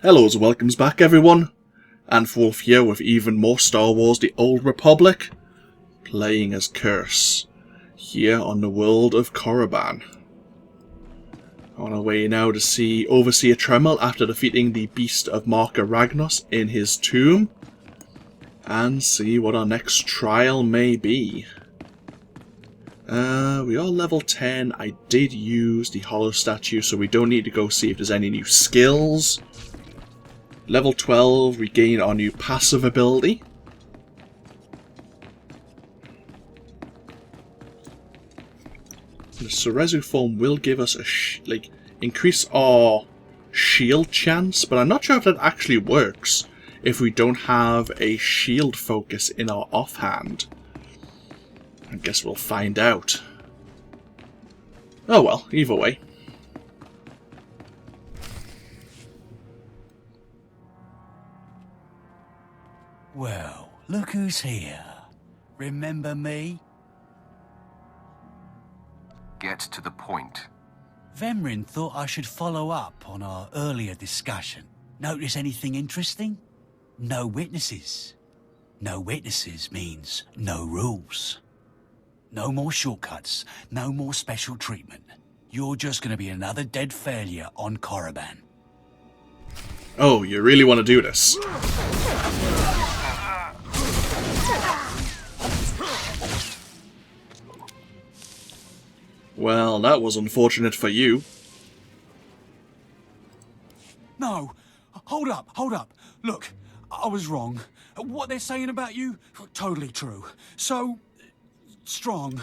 Hello and welcomes back everyone, AnthWolf here with even more Star Wars The Old Republic, playing as Curze, here on the world of Korriban. On our way now to see Overseer Tremel after defeating the Beast of Marka Ragnos in his tomb, and see what our next trial may be. We are level 10, I did use the Hollow Statue so we don't need to go see if there's any new skills. Level 12, we gain our new passive ability. The Cerezu form will give us a increase our shield chance, but I'm not sure if that actually works if we don't have a shield focus in our offhand. I guess we'll find out. Oh well, either way. Well, look who's here. Remember me? Get to the point. Vemrin thought I should follow up on our earlier discussion. Notice anything interesting? No witnesses. No witnesses means no rules. No more shortcuts, no more special treatment. You're just gonna be another dead failure on Korriban. Oh, you really want to do this? Well, that was unfortunate for you. No! Hold up! Look, I was wrong. What they're saying about you, totally true. So, strong.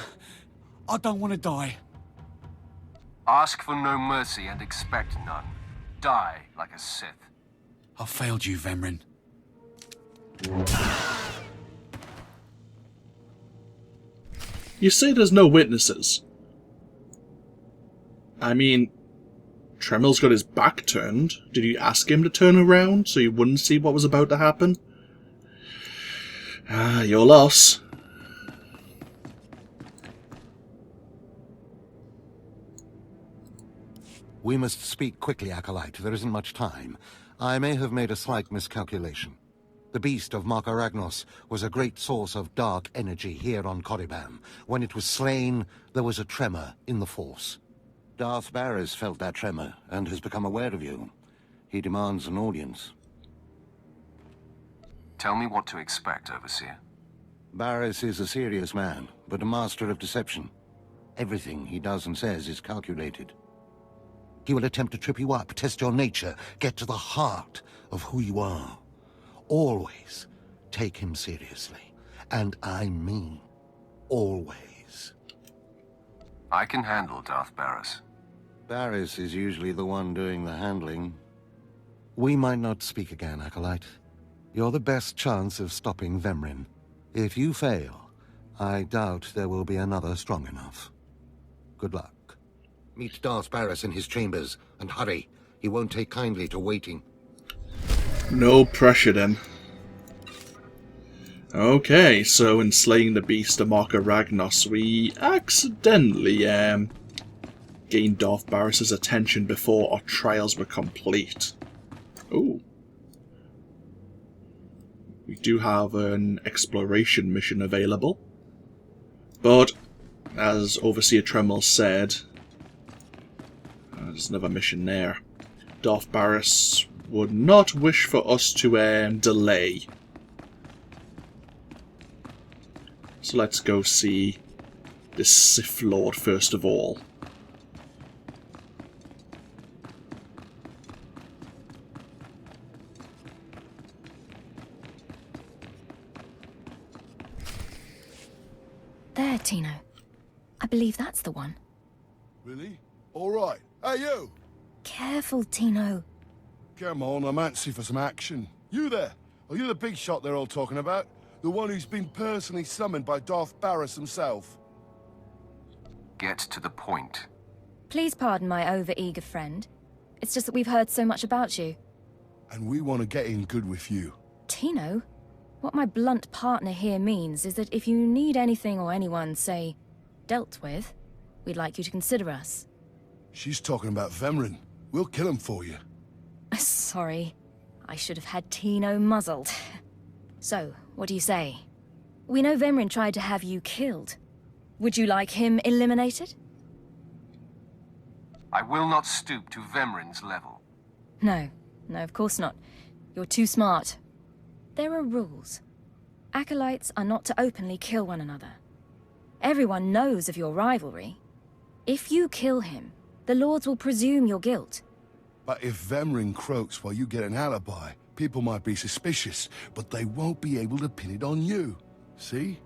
I don't want to die. Ask for no mercy and expect none. Die like a Sith. I failed you, Vemrin. You say there's no witnesses. I mean, Tremel's got his back turned. Did you ask him to turn around so you wouldn't see what was about to happen? Ah, your loss. We must speak quickly, Acolyte. There isn't much time. I may have made a slight miscalculation. The Beast of Marka Ragnos was a great source of dark energy here on Korriban. When it was slain, there was a tremor in the Force. Darth Baras felt that tremor and has become aware of you. He demands an audience. Tell me what to expect, Overseer. Baras is a serious man, but a master of deception. Everything he does and says is calculated. He will attempt to trip you up, test your nature, get to the heart of who you are. Always take him seriously. And I mean always. I can handle Darth Baras. Baras is usually the one doing the handling. We might not speak again, Acolyte. You're the best chance of stopping Vemrin. If you fail, I doubt there will be another strong enough. Good luck. Meet Darth Baras in his chambers, and hurry. He won't take kindly to waiting. No pressure then. Okay, so in slaying the Beast of Marka Ragnos, we accidentally gained Darth Baras' attention before our trials were complete. Ooh. We do have an exploration mission available. But, as Overseer Tremel said, there's another mission there. Darth Baras would not wish for us to delay. So let's go see this Sith Lord first of all. There, Tino. I believe that's the one. Really? All right. Hey, you! Careful, Tino. Come on, I'm antsy for some action. You there? Are you the big shot they're all talking about? The one who's been personally summoned by Darth Baras himself? Get to the point. Please pardon my over-eager friend. It's just that we've heard so much about you. And we want to get in good with you. Tino? What my blunt partner here means is that if you need anything or anyone, say, dealt with, we'd like you to consider us. She's talking about Vemrin. We'll kill him for you. Sorry. I should have had Tino muzzled. So, what do you say? We know Vemrin tried to have you killed. Would you like him eliminated? I will not stoop to Vemrin's level. No, of course not. You're too smart. There are rules. Acolytes are not to openly kill one another. Everyone knows of your rivalry. If you kill him, the Lords will presume your guilt. But if Vemrin croaks while you get an alibi, people might be suspicious, but they won't be able to pin it on you. See?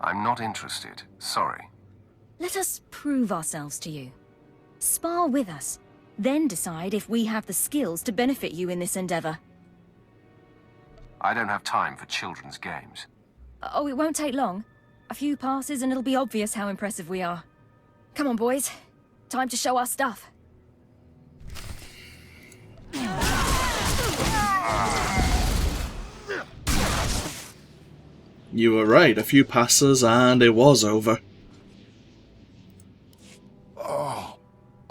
I'm not interested. Sorry. Let us prove ourselves to you. Spar with us, then decide if we have the skills to benefit you in this endeavor. I don't have time for children's games. Oh, it won't take long. A few passes and it'll be obvious how impressive we are. Come on, boys. Time to show our stuff. You were right, a few passes and it was over.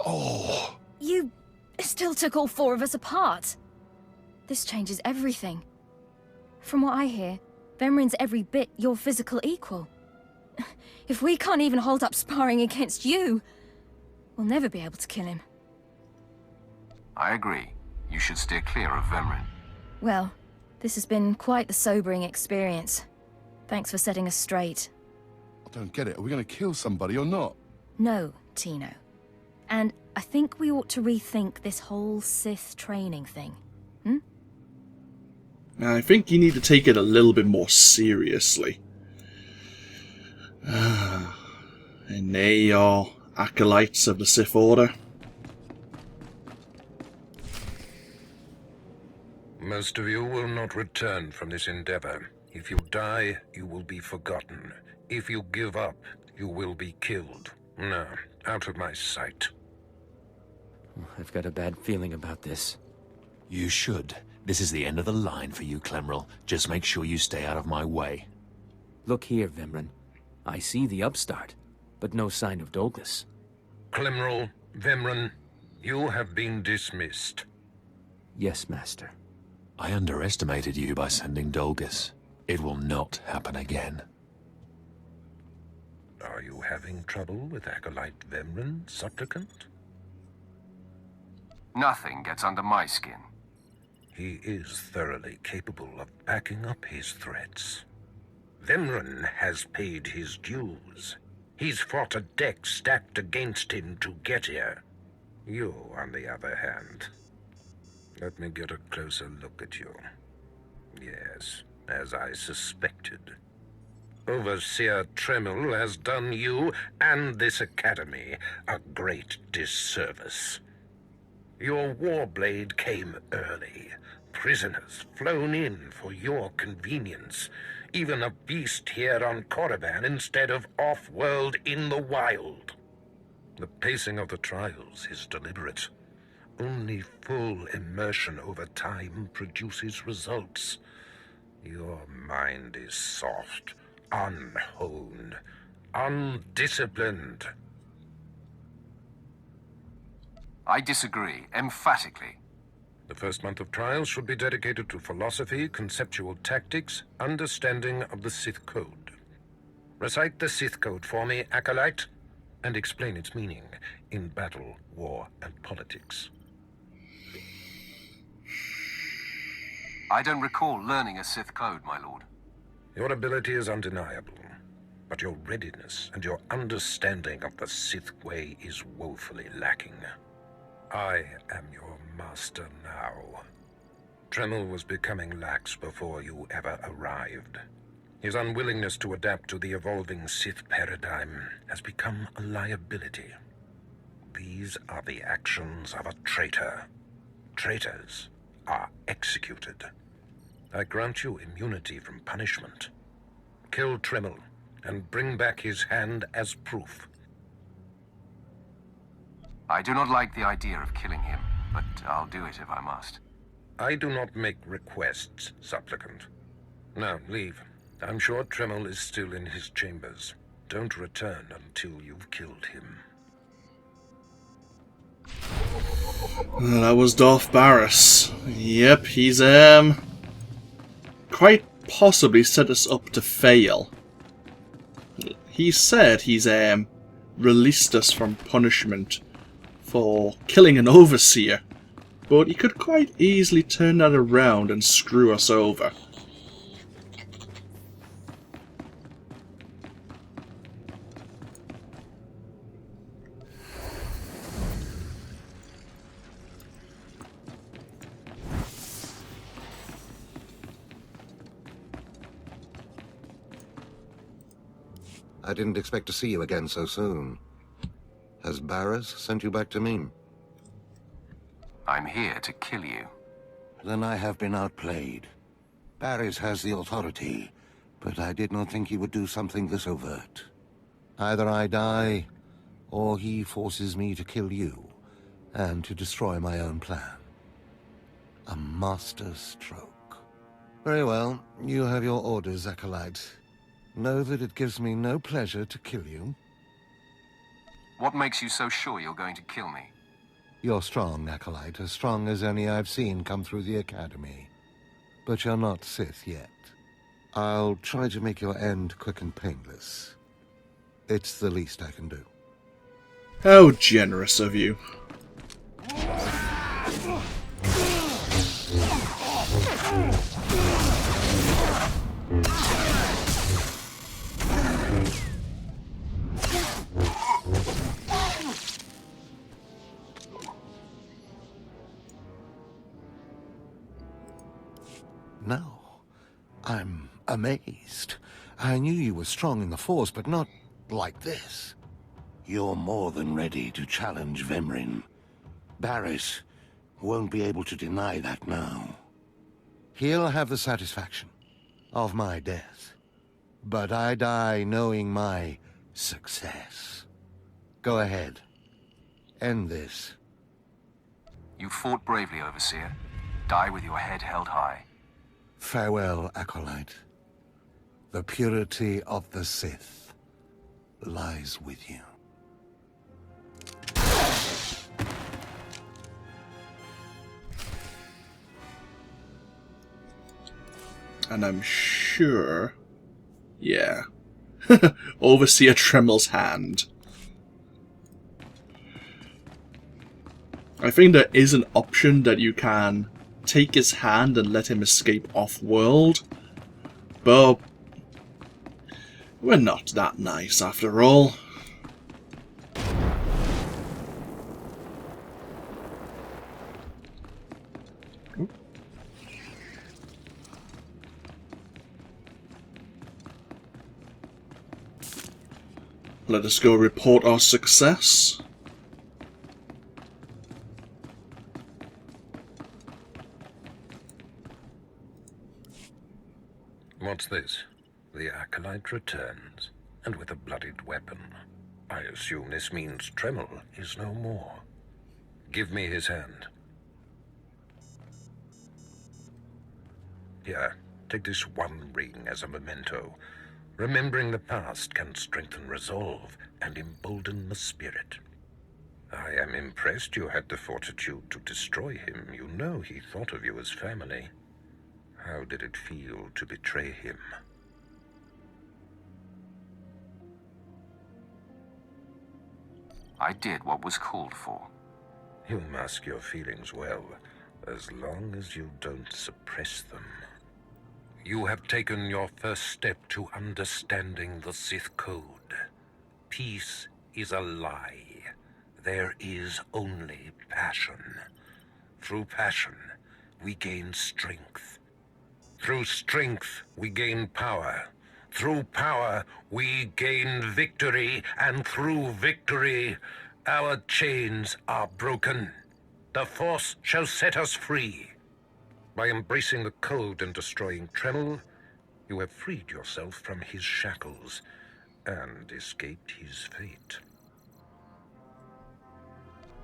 Oh. You still took all 4 of us apart. This changes everything. From what I hear, Vemrin's every bit your physical equal. If we can't even hold up sparring against you, we'll never be able to kill him. I agree. You should steer clear of Vemrin. Well, this has been quite the sobering experience. Thanks for setting us straight. I don't get it. Are we going to kill somebody or not? No, Tino. And I think we ought to rethink this whole Sith training thing. I think you need to take it a little bit more seriously. And they are acolytes of the Sith Order. Most of you will not return from this endeavor. If you die, you will be forgotten. If you give up, you will be killed. No, out of my sight. I've got a bad feeling about this. You should. This is the end of the line for you, Clemrel. Just make sure you stay out of my way. Look here, Vemrin. I see the upstart, but no sign of Dolgus. Clemrel, Vemrin, you have been dismissed. Yes, Master. I underestimated you by sending Dolgus. It will not happen again. Are you having trouble with Acolyte Vemrin, Supplicant? Nothing gets under my skin. He is thoroughly capable of backing up his threats. Vemrin has paid his dues. He's fought a deck stacked against him to get here. You, on the other hand... Let me get a closer look at you. Yes, as I suspected. Overseer Tremel has done you and this academy a great disservice. Your warblade came early. Prisoners flown in for your convenience. Even a beast here on Korriban instead of off-world in the wild. The pacing of the trials is deliberate. Only full immersion over time produces results. Your mind is soft, unhoned, undisciplined. I disagree, emphatically. The first month of trials should be dedicated to philosophy, conceptual tactics, understanding of the Sith Code. Recite the Sith Code for me, Acolyte, and explain its meaning in battle, war, and politics. I don't recall learning a Sith Code, my lord. Your ability is undeniable, but your readiness and your understanding of the Sith way is woefully lacking. I am your master now. Tremel was becoming lax before you ever arrived. His unwillingness to adapt to the evolving Sith paradigm has become a liability. These are the actions of a traitor. Traitors are executed. I grant you immunity from punishment. Kill Tremel and bring back his hand as proof. I do not like the idea of killing him, but I'll do it if I must. I do not make requests, Supplicant. Now, leave. I'm sure Tremel is still in his chambers. Don't return until you've killed him. That was Darth Baras. Yep, he's quite possibly set us up to fail. He said he's released us from punishment for killing an overseer, but he could quite easily turn that around and screw us over. I didn't expect to see you again so soon. Has Baras sent you back to me? I'm here to kill you. Then I have been outplayed. Baras has the authority, but I did not think he would do something this overt. Either I die, or he forces me to kill you, and to destroy my own plan. A master stroke. Very well, you have your orders, Acolyte. Know that it gives me no pleasure to kill you. What makes you so sure you're going to kill me? You're strong, Acolyte, as strong as any I've seen come through the Academy. But you're not Sith yet. I'll try to make your end quick and painless. It's the least I can do. How generous of you. No, I'm amazed. I knew you were strong in the Force, but not like this. You're more than ready to challenge Vemrin. Baras won't be able to deny that now. He'll have the satisfaction of my death, but I die knowing my success. Go ahead. End this. You fought bravely, Overseer. Die with your head held high. Farewell, Acolyte. The purity of the Sith lies with you. And I'm sure... yeah. Overseer Tremel's hand. I think there is an option that you can take his hand and let him escape off-world, but we're not that nice after all. Let us go report our success. What's this? The Acolyte returns, and with a bloodied weapon. I assume this means Tremel is no more. Give me his hand. Here, take this one ring as a memento. Remembering the past can strengthen resolve and embolden the spirit. I am impressed you had the fortitude to destroy him. You know he thought of you as family. How did it feel to betray him? I did what was called for. You mask your feelings well, as long as you don't suppress them. You have taken your first step to understanding the Sith Code. Peace is a lie. There is only passion. Through passion, we gain strength. Through strength, we gain power. Through power, we gain victory. And through victory, our chains are broken. The Force shall set us free. By embracing the Code and destroying Tremel, you have freed yourself from his shackles and escaped his fate.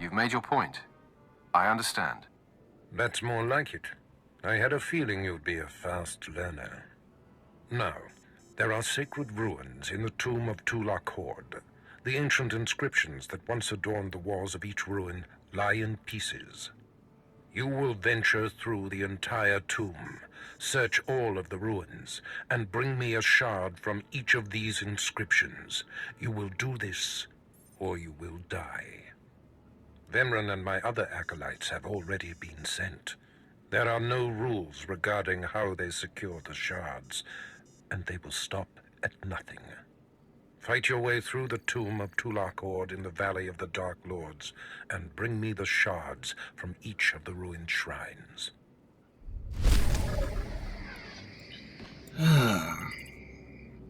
You've made your point. I understand. That's more like it. I had a feeling you'd be a fast learner. Now, there are sacred ruins in the tomb of Tulak Horde. The ancient inscriptions that once adorned the walls of each ruin lie in pieces. You will venture through the entire tomb, search all of the ruins, and bring me a shard from each of these inscriptions. You will do this, or you will die. Vemrun and my other acolytes have already been sent. There are no rules regarding how they secure the shards, and they will stop at nothing. Fight your way through the tomb of Tulak Horde in the Valley of the Dark Lords, and bring me the shards from each of the ruined shrines. A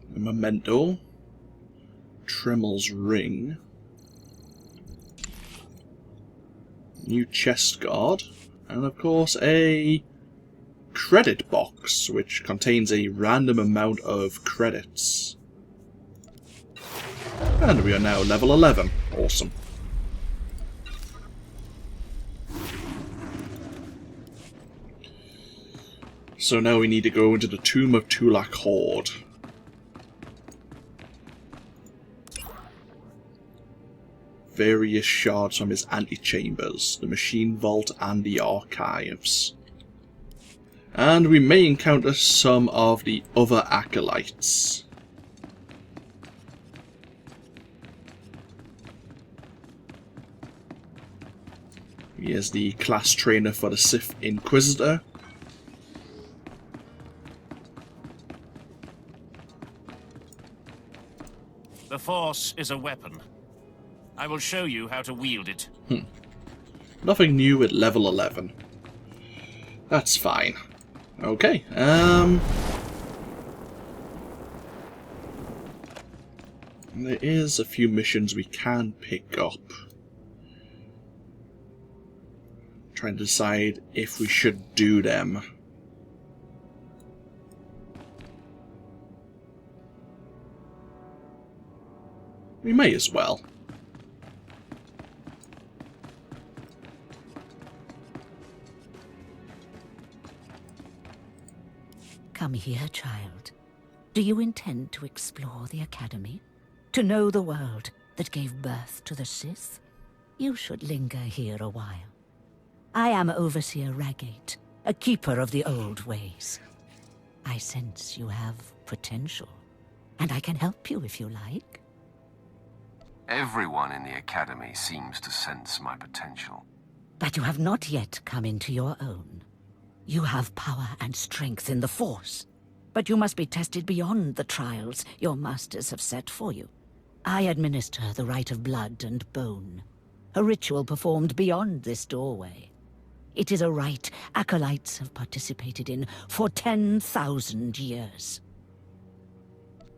memento. Tremel's ring. New chest guard. And of course a credit box, which contains a random amount of credits. And we are now level 11. Awesome. So now we need to go into the Tomb of Tulak Horde. Various shards from his antechambers, the machine vault and the archives. And we may encounter some of the other acolytes. He is the class trainer for the Sith Inquisitor. The Force is a weapon. I will show you how to wield it. Nothing new at level 11. That's fine. Okay, there is a few missions we can pick up. Trying to decide if we should do them. We may as well. Come here, child. Do you intend to explore the Academy? To know the world that gave birth to the Sith? You should linger here a while. I am Overseer Ragate, a keeper of the old ways. I sense you have potential, and I can help you if you like. Everyone in the Academy seems to sense my potential. But you have not yet come into your own. You have power and strength in the Force, but you must be tested beyond the trials your masters have set for you. I administer the rite of blood and bone, a ritual performed beyond this doorway. It is a rite acolytes have participated in for 10,000 years.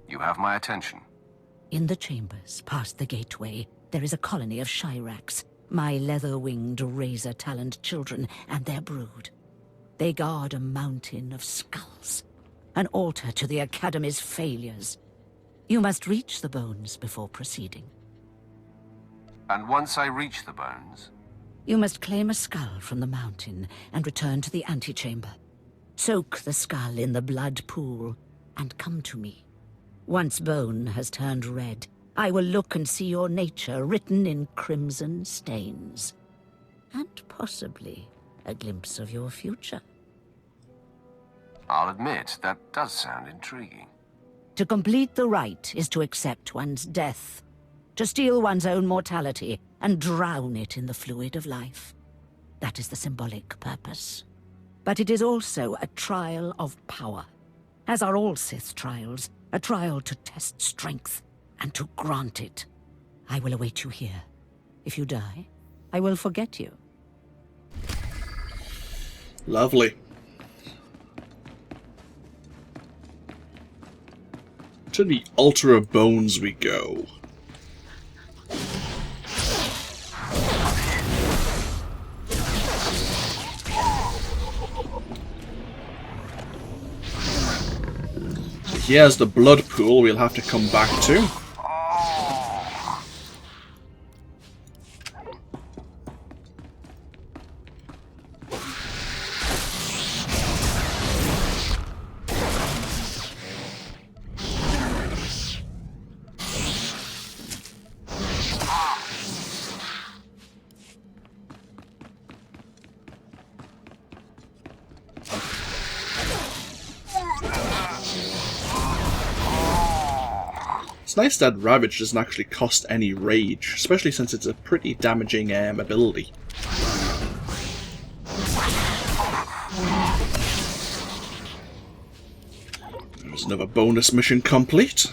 You have my attention. In the chambers, past the gateway, there is a colony of Shyraks, my leather-winged, razor-taloned children and their brood. They guard a mountain of skulls, an altar to the Academy's failures. You must reach the bones before proceeding. And once I reach the bones? You must claim a skull from the mountain and return to the antechamber. Soak the skull in the blood pool and come to me. Once bone has turned red, I will look and see your nature written in crimson stains. And possibly a glimpse of your future. I'll admit, that does sound intriguing. To complete the rite is to accept one's death, to steal one's own mortality and drown it in the fluid of life. That is the symbolic purpose. But it is also a trial of power, as are all Sith trials, a trial to test strength and to grant it. I will await you here. If you die, I will forget you. Lovely. To the Altar of Bones we go. Here's the blood pool we'll have to come back to. It's nice that Ravage doesn't actually cost any rage, especially since it's a pretty damaging ability. There's another bonus mission complete.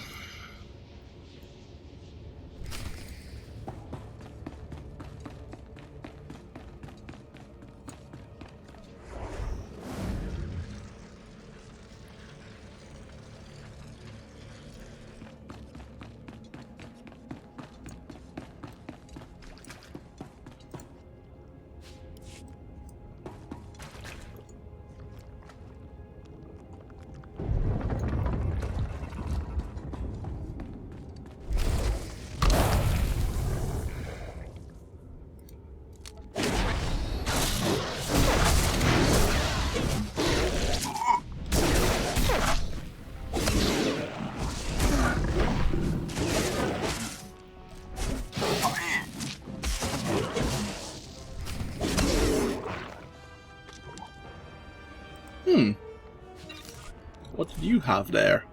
What did you have there?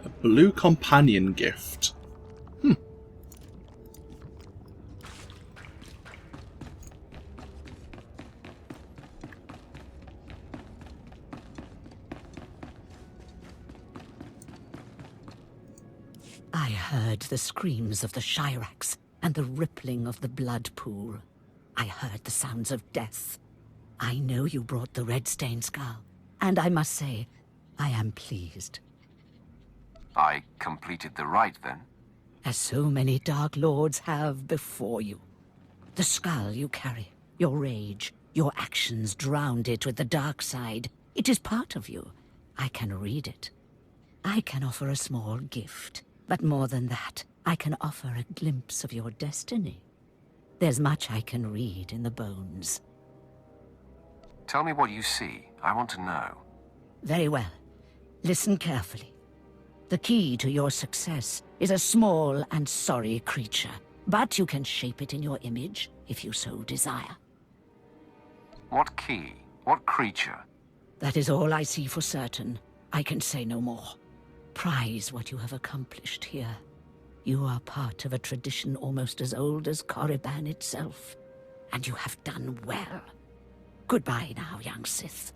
A blue companion gift. I heard the screams of the Shirax and the rippling of the blood pool. I heard the sounds of death. I know you brought the red stained skull, and I must say, I am pleased. I completed the rite, then? As so many Dark Lords have before you. The skull you carry, your rage, your actions drowned it with the dark side. It is part of you. I can read it. I can offer a small gift, but more than that, I can offer a glimpse of your destiny. There's much I can read in the bones. Tell me what you see. I want to know. Very well. Listen carefully. The key to your success is a small and sorry creature, but you can shape it in your image if you so desire. What key? What creature? That is all I see for certain. I can say no more. Prize what you have accomplished here. You are part of a tradition almost as old as Korriban itself, and you have done well. Goodbye now, young Sith.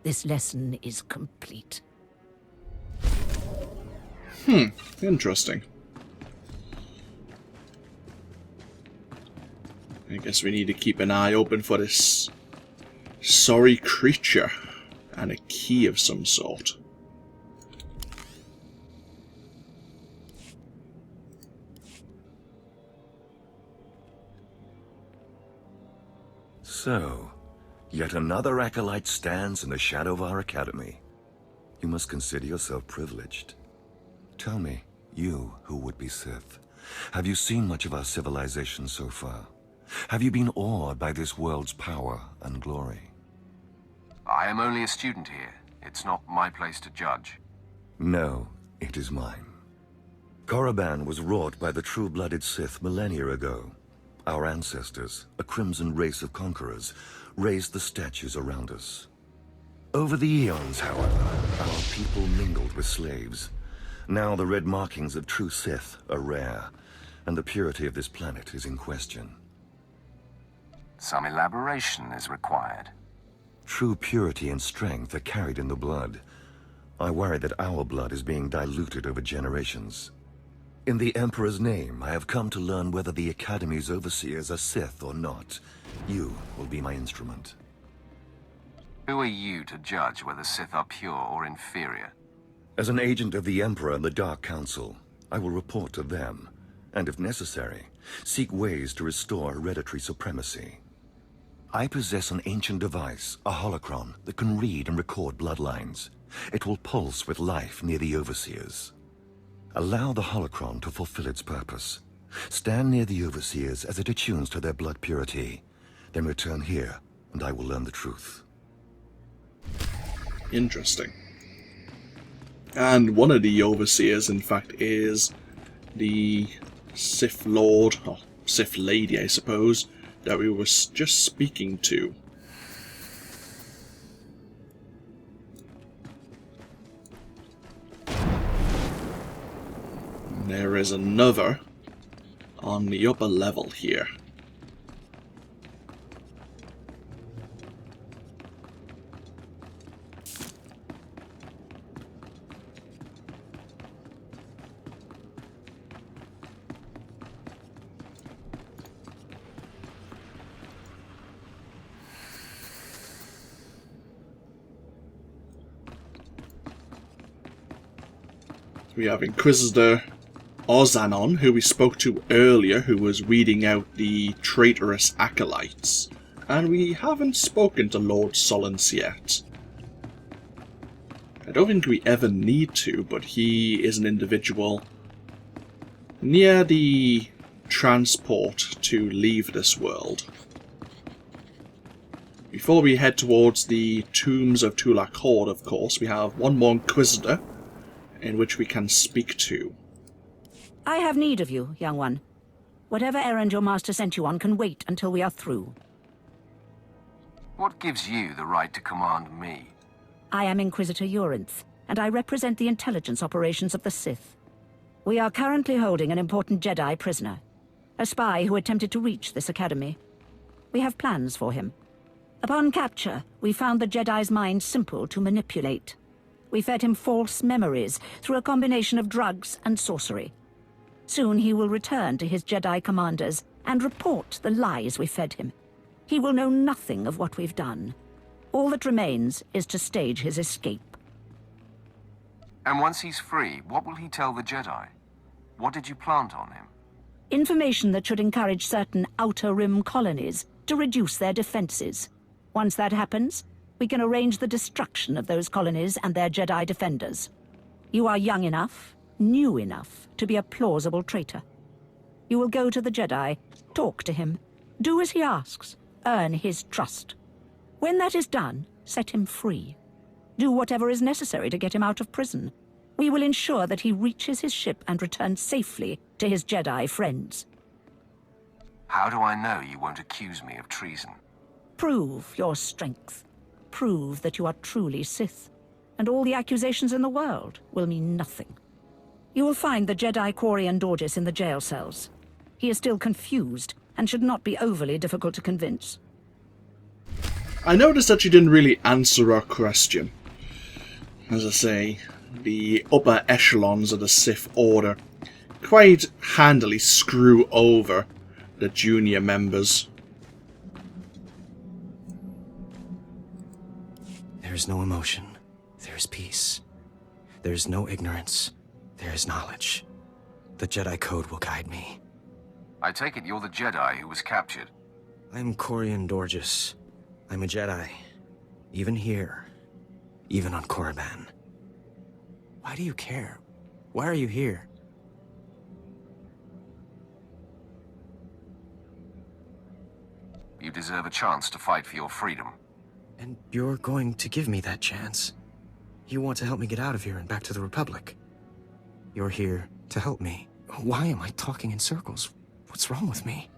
This lesson is complete. Interesting. I guess we need to keep an eye open for this sorry creature and a key of some sort. So, yet another acolyte stands in the shadow of our academy. You must consider yourself privileged. Tell me, you who would be Sith, have you seen much of our civilization so far? Have you been awed by this world's power and glory? I am only a student here. It's not my place to judge. No, it is mine. Korriban was wrought by the true-blooded Sith millennia ago. Our ancestors, a crimson race of conquerors, raised the statues around us. Over the eons, however, our people mingled with slaves. Now the red markings of true Sith are rare, and the purity of this planet is in question. Some elaboration is required. True purity and strength are carried in the blood. I worry that our blood is being diluted over generations. In the Emperor's name, I have come to learn whether the Academy's overseers are Sith or not. You will be my instrument. Who are you to judge whether Sith are pure or inferior? As an agent of the Emperor and the Dark Council, I will report to them, and if necessary, seek ways to restore hereditary supremacy. I possess an ancient device, a holocron, that can read and record bloodlines. It will pulse with life near the overseers. Allow the holocron to fulfill its purpose. Stand near the overseers as it attunes to their blood purity. Then return here, and I will learn the truth. Interesting. And one of the overseers, in fact, is the Sith Lord, or Sith Lady, I suppose, that we were just speaking to. there is another on the upper level here. We have Inquisitor Orzanon, who we spoke to earlier, who was weeding out the traitorous acolytes. And we haven't spoken to Lord Solence yet. I don't think we ever need to, but he is an individual near the transport to leave this world. Before we head towards the tombs of Tulak Horde, of course, we have one more Inquisitor in which we can speak to. I have need of you, young one. Whatever errand your master sent you on can wait until we are through. What gives you the right to command me? I am Inquisitor Urinth, and I represent the intelligence operations of the Sith. We are currently holding an important Jedi prisoner, a spy who attempted to reach this academy. We have plans for him. Upon capture, we found the Jedi's mind simple to manipulate. We fed him false memories through a combination of drugs and sorcery. Soon he will return to his Jedi commanders and report the lies we fed him. He will know nothing of what we've done. All that remains is to stage his escape. And once he's free, what will he tell the Jedi? What did you plant on him? Information that should encourage certain Outer Rim colonies to reduce their defenses. Once that happens, we can arrange the destruction of those colonies and their Jedi defenders. You are young enough, new enough, to be a plausible traitor. You will go to the Jedi, talk to him, do as he asks, earn his trust. When that is done, set him free. Do whatever is necessary to get him out of prison. We will ensure that he reaches his ship and returns safely to his Jedi friends. How do I know you won't accuse me of treason? Prove your strength. Prove that you are truly Sith, and all the accusations in the world will mean nothing. You will find the Jedi Quarian Dorgis in the jail cells. He is still confused, and should not be overly difficult to convince. I noticed that you didn't really answer our question. As I say, the upper echelons of the Sith Order quite handily screw over the junior members. There is no emotion. There is peace. There is no ignorance. There is knowledge. The Jedi Code will guide me. I take it you're the Jedi who was captured. I'm Quarian Dorgis. I'm a Jedi. Even here. Even on Korriban. Why do you care? Why are you here? You deserve a chance to fight for your freedom. And you're going to give me that chance. You want to help me get out of here and back to the Republic. You're here to help me. Why am I talking in circles? What's wrong with me?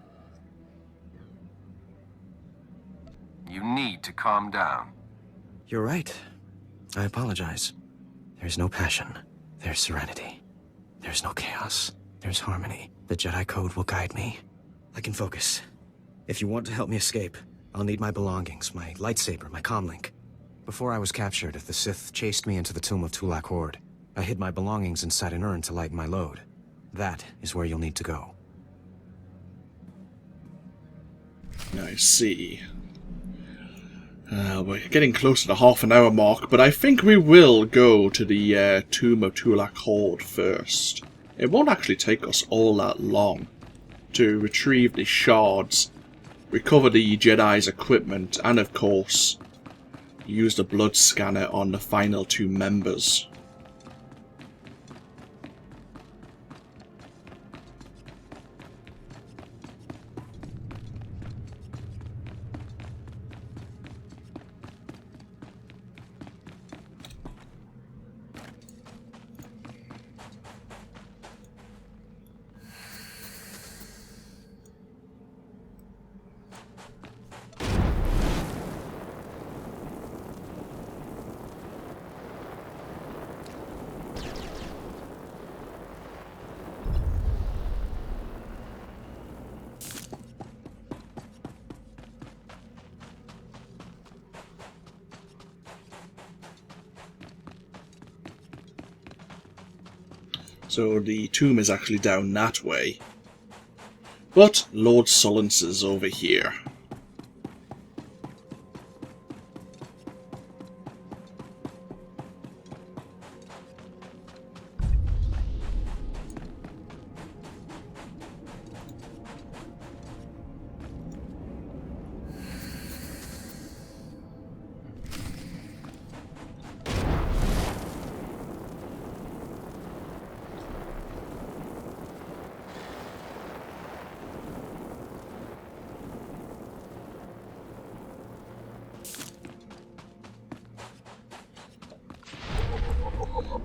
You need to calm down. You're right. I apologize. There's no passion. There's serenity. There's no chaos. There's harmony. The Jedi Code will guide me. I can focus. If you want to help me escape, I'll need my belongings, my lightsaber, my comlink. Before I was captured, the Sith chased me into the tomb of Tulak Horde. I hid my belongings inside an urn to lighten my load. That is where you'll need to go. I see. We're getting close to the half-an-hour mark, but I think we will go to the tomb of Tulak Horde first. It won't actually take us all that long to retrieve the shards, recover the Jedi's equipment, and of course, use the blood scanner on the final two members. So the tomb is actually down that way. But Lord Sullens is over here.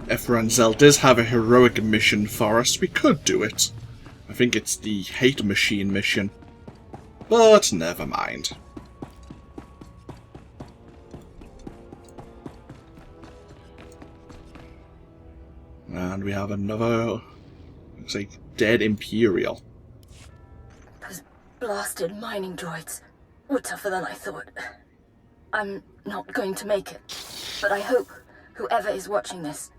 Efranzel does have a heroic mission for us. We could do it. I think it's the hate machine mission. But never mind. And we have another, looks like, dead Imperial. Those blasted mining droids were tougher than I thought. I'm not going to make it, but I hope whoever is watching this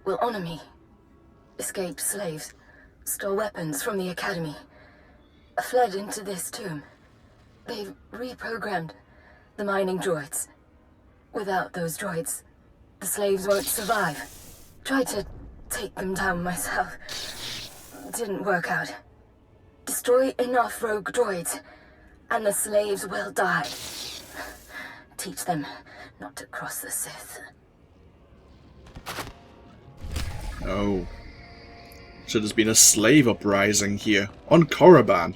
will honor me. Escaped slaves, stole weapons from the academy, fled into this tomb. They've reprogrammed the mining droids. Without those droids, the slaves won't survive. Tried to take them down myself. Didn't work out. Destroy enough rogue droids, and the slaves will die. Teach them not to cross the Sith. Oh. So there's been a slave uprising here, on Korriban.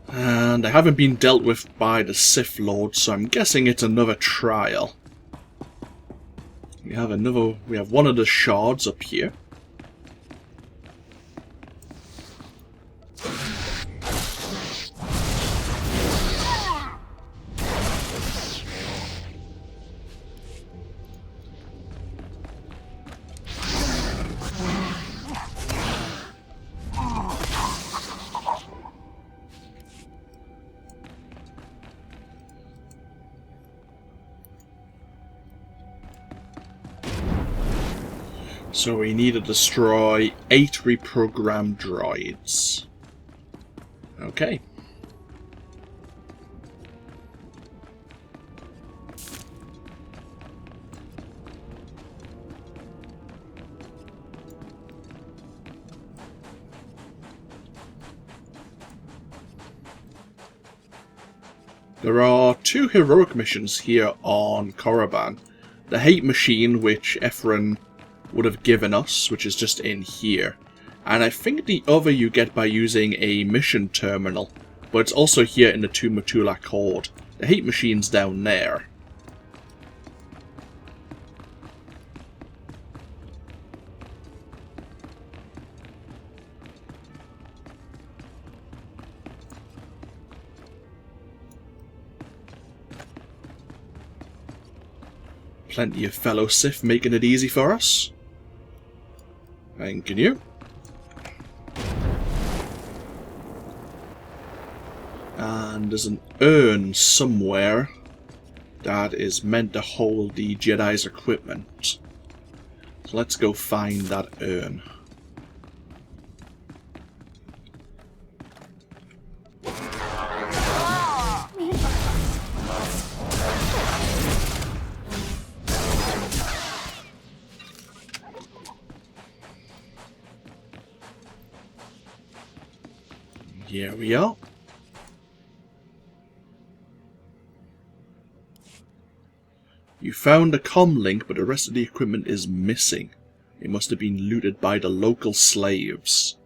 And they haven't been dealt with by the Sith Lord, so I'm guessing it's another trial. We have one of the shards up here. So we need to destroy 8 reprogrammed droids. Okay. There are 2 heroic missions here on Korriban. The hate machine, which Ephron would have given us, which is just in here. And I think the other you get by using a mission terminal, but it's also here in the Tomb of Tulak Horde. The hate machine's down there. Plenty of fellow Sith making it easy for us. Thank you. And there's an urn somewhere that is meant to hold the Jedi's equipment. So let's go find that urn. Here we are. You found a comm link, but the rest of the equipment is missing. It must have been looted by the local slaves.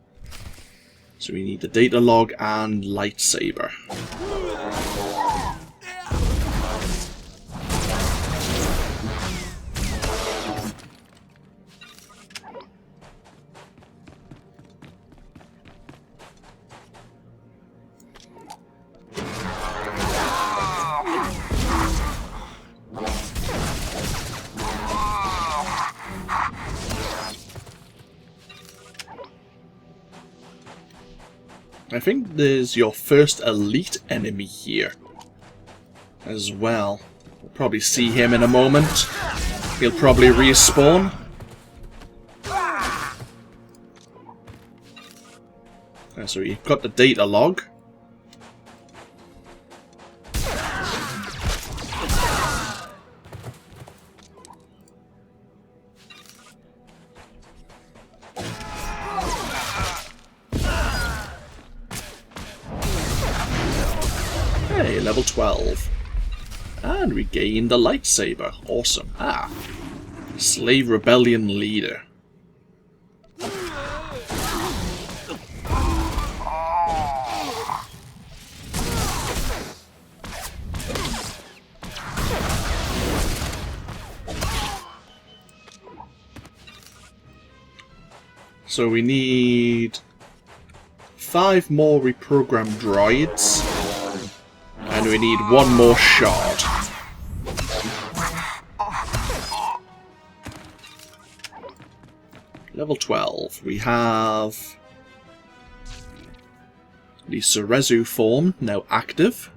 So we need the data log and lightsaber. I think there's your first elite enemy here as well. We'll probably see him in a moment. He'll probably respawn. So you've got the data log. Hey, level 12. And we gained the lightsaber. Awesome. Ah. Slave Rebellion leader. So we need 5 more reprogrammed droids. And we need 1 more shard. Level 12. We have the Cerezu form now active.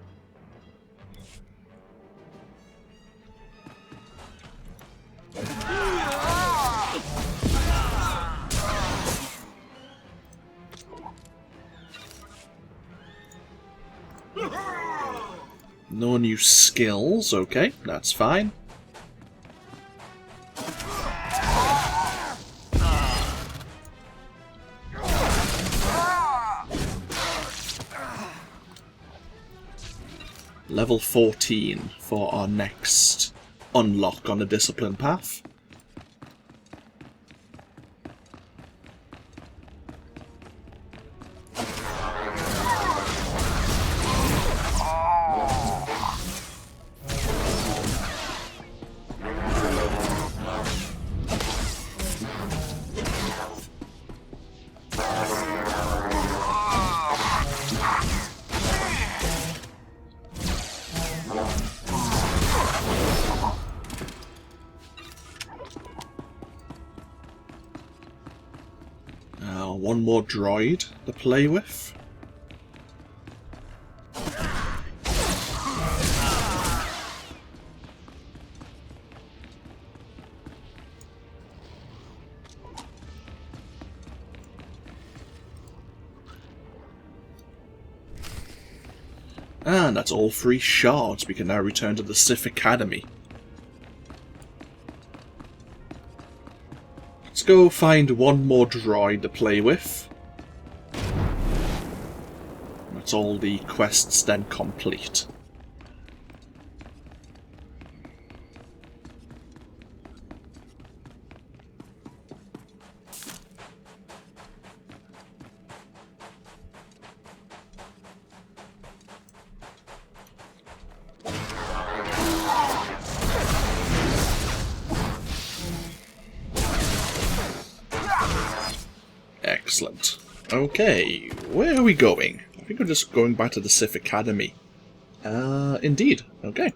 No new skills, okay, that's fine. Level 14 for our next unlock on the discipline path. One more droid to play with. And that's all 3 shards. We can now return to the Sith Academy. Let's go find 1 more droid to play with. That's all the quests then complete. Excellent. Okay, where are we going? I think we're just going back to the Sith Academy. Indeed. Okay.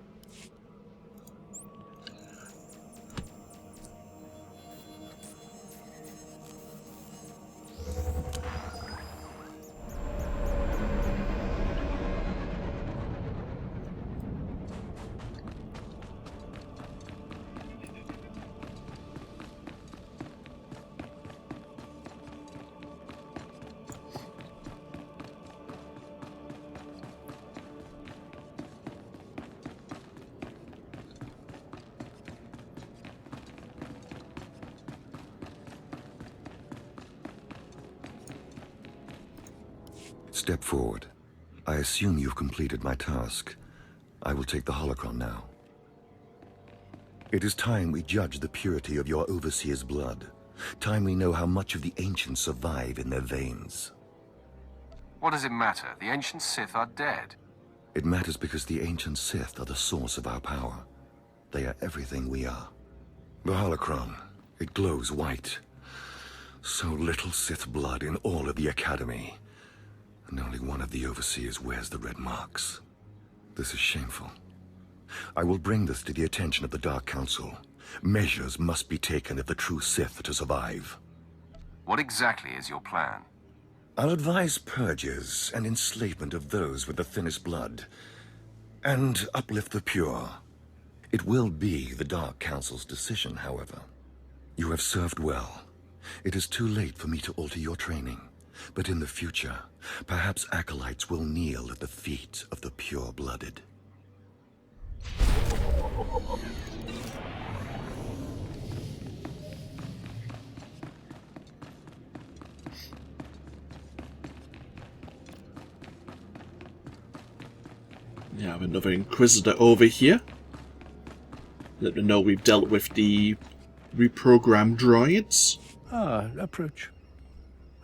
Step forward. I assume you've completed my task. I will take the holocron now. It is time we judge the purity of your overseer's blood. Time we know how much of the ancients survive in their veins. What does it matter? The ancient Sith are dead. It matters because the ancient Sith are the source of our power. They are everything we are. The holocron, it glows white. So little Sith blood in all of the Academy. And only one of the overseers wears the red marks. This is shameful. I will bring this to the attention of the Dark Council. Measures must be taken if the true Sith are to survive. What exactly is your plan? I'll advise purges and enslavement of those with the thinnest blood. And uplift the pure. It will be the Dark Council's decision, however. You have served well. It is too late for me to alter your training. But in the future, perhaps acolytes will kneel at the feet of the pure-blooded. We have another Inquisitor over here. Let them know we've dealt with the reprogrammed droids. Ah, approach.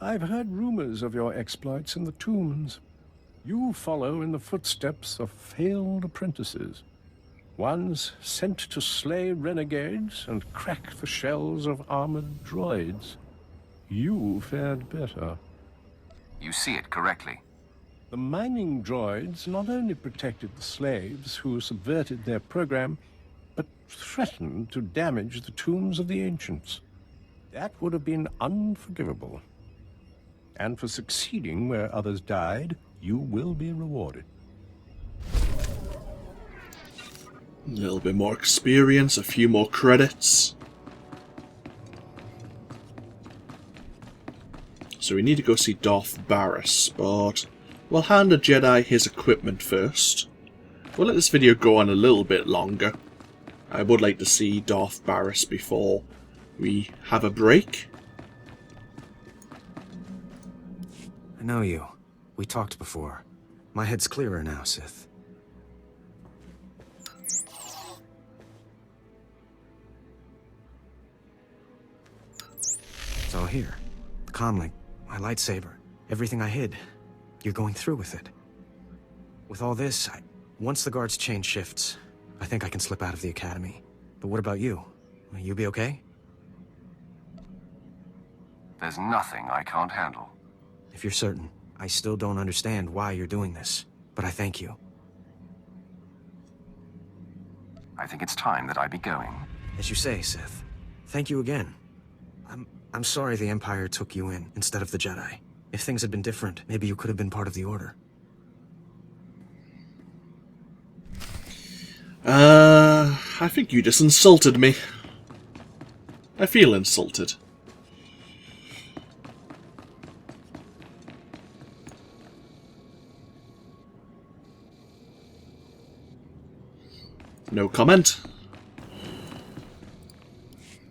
I've heard rumors of your exploits in the tombs. You follow in the footsteps of failed apprentices. Ones sent to slay renegades and crack the shells of armored droids. You fared better. You see it correctly. The mining droids not only protected the slaves who subverted their program, but threatened to damage the tombs of the ancients. That would have been unforgivable. And for succeeding where others died, you will be rewarded. A little bit more experience, a few more credits. So we need to go see Darth Baras, but we'll hand a Jedi his equipment first. We'll let this video go on a little bit longer. I would like to see Darth Baras before we have a break. I know you. We talked before. My head's clearer now, Sith. It's all here. The comlink, my lightsaber, everything I hid. You're going through with it. With all this, once the guards change shifts, I think I can slip out of the academy. But what about you? Will you be okay? There's nothing I can't handle. If you're certain, I still don't understand why you're doing this, but I thank you. I think it's time that I be going. As you say, Sith. Thank you again. I'm sorry the Empire took you in instead of the Jedi. If things had been different, maybe you could have been part of the Order. I think you just insulted me. I feel insulted. No comment.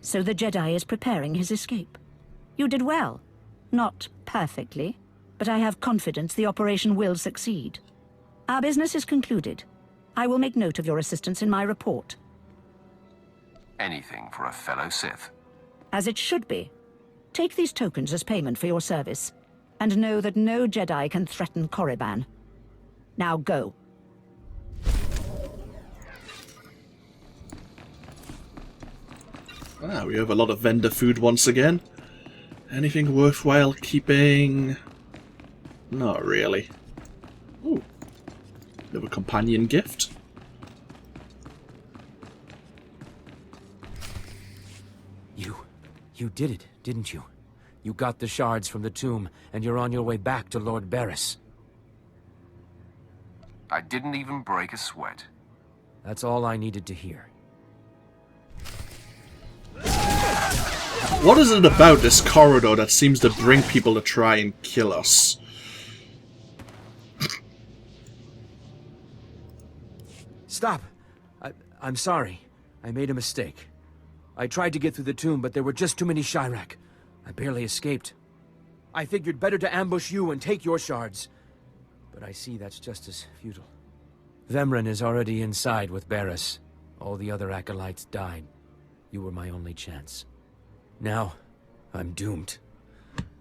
So the Jedi is preparing his escape. You did well. Not perfectly, but I have confidence the operation will succeed. Our business is concluded. I will make note of your assistance in my report. Anything for a fellow Sith. As it should be. Take these tokens as payment for your service, and know that no Jedi can threaten Korriban. Now go. Ah, we have a lot of vendor food once again. Anything worthwhile keeping? Not really. Ooh. Another companion gift. You did it, didn't you? You got the shards from the tomb, and you're on your way back to Lord Baras. I didn't even break a sweat. That's all I needed to hear. What is it about this corridor that seems to bring people to try and kill us? Stop! I'm sorry. I made a mistake. I tried to get through the tomb, but there were just too many Chirac. I barely escaped. I figured better to ambush you and take your shards. But I see that's just as futile. Vemrin is already inside with Baras. All the other acolytes died. You were my only chance. Now, I'm doomed.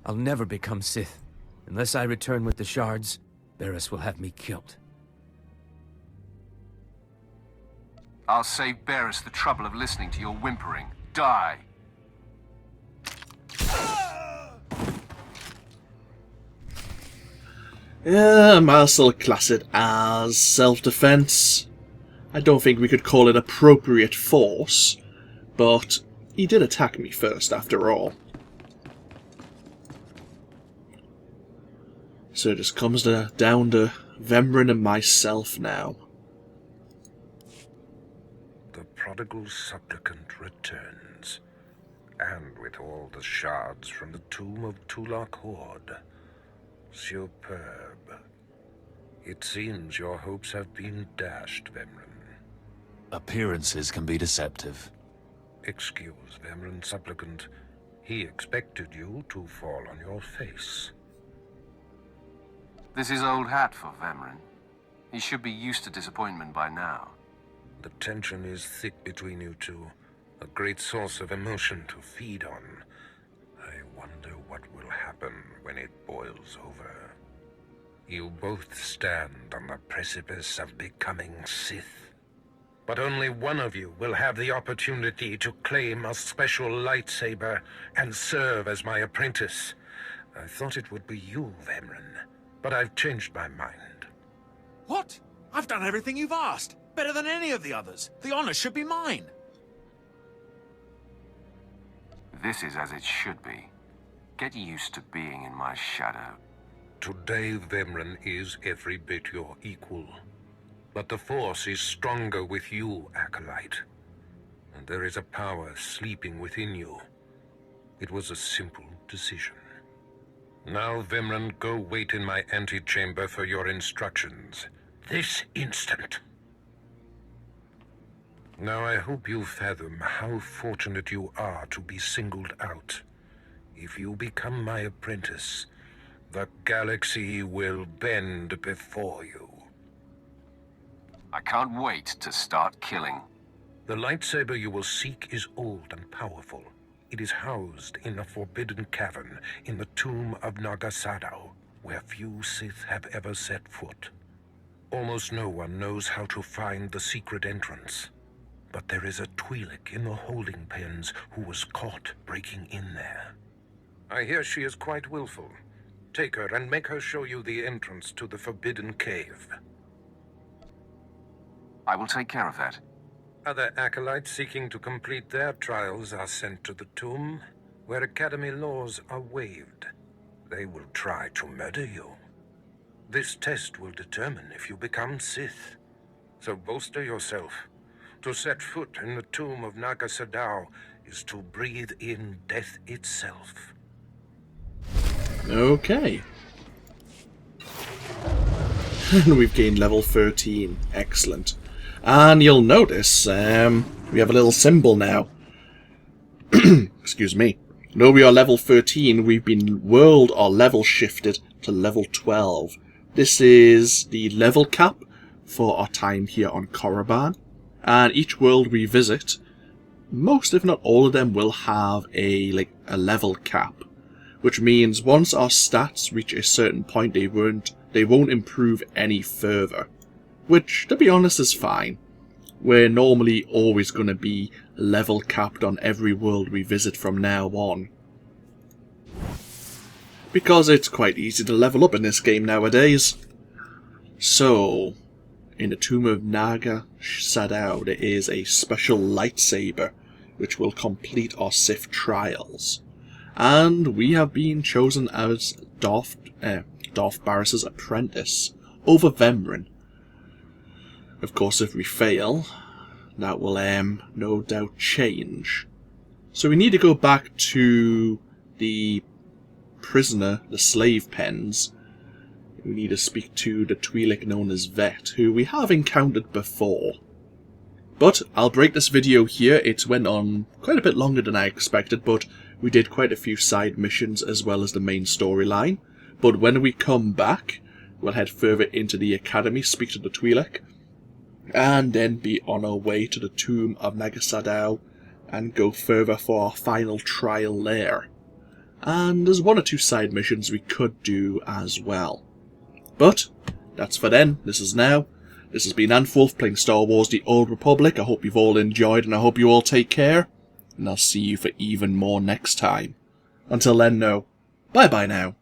I'll never become Sith. Unless I return with the shards, Baras will have me killed. I'll save Baras the trouble of listening to your whimpering. Die! Yeah, I'll still class it as self-defense. I don't think we could call it appropriate force, but he did attack me first, after all. So it just comes down to Vemrin and myself now. The prodigal supplicant returns, and with all the shards from the tomb of Tulak Horde, Superb. It seems your hopes have been dashed, Vemren. Appearances can be deceptive. Excuse Vemren, supplicant. He expected you to fall on your face. This is old hat for Vemren. He should be used to disappointment by now. The tension is thick between you two. A great source of emotion to feed on. I wonder what will happen when it boils over. You both stand on the precipice of becoming Sith. But only one of you will have the opportunity to claim a special lightsaber and serve as my apprentice. I thought it would be you, Vemren, but I've changed my mind. What? I've done everything you've asked. Better than any of the others. The honor should be mine. This is as it should be. Get used to being in my shadow. Today, Vemren is every bit your equal. But the Force is stronger with you, Acolyte. And there is a power sleeping within you. It was a simple decision. Now, Vemren, go wait in my antechamber for your instructions. This instant. Now I hope you fathom how fortunate you are to be singled out. If you become my apprentice, the galaxy will bend before you. I can't wait to start killing. The lightsaber you will seek is old and powerful. It is housed in a forbidden cavern in the tomb of Naga Sadow, where few Sith have ever set foot. Almost no one knows how to find the secret entrance. But there is a Twi'lek in the holding pens who was caught breaking in there. I hear she is quite willful. Take her and make her show you the entrance to the Forbidden Cave. I will take care of that. Other acolytes seeking to complete their trials are sent to the tomb, where Academy laws are waived. They will try to murder you. This test will determine if you become Sith. So bolster yourself. To set foot in the tomb of Naga Sadow is to breathe in death itself. Okay. We've gained level 13. Excellent. And you'll notice, we have a little symbol now. Excuse me. Though we are level 13, we've been world or level shifted to level 12. This is the level cap for our time here on Korriban. And each world we visit, most if not all of them will have a level cap, which means once our stats reach a certain point, they won't improve any further, which to be honest is fine. We're normally always going to be level capped on every world we visit from now on, because it's quite easy to level up in this game nowadays. So, in the tomb of Naga Sadow, there is a special lightsaber which will complete our Sith trials. And we have been chosen as Darth Baras' apprentice over Vemren. Of course, if we fail, that will no doubt change. So we need to go back to the prisoner, the slave pens. We need to speak to the Twi'lek known as Vet, who we have encountered before. But I'll break this video here. It went on quite a bit longer than I expected, but we did quite a few side missions as well as the main storyline. But when we come back, we'll head further into the academy, speak to the Twi'lek, and then be on our way to the tomb of Naga Sadow and go further for our final trial there. And there's one or two side missions we could do as well. But that's for then. This is now. This has been AnthWolf playing Star Wars The Old Republic. I hope you've all enjoyed and I hope you all take care. And I'll see you for even more next time. Until then, no. Bye bye now.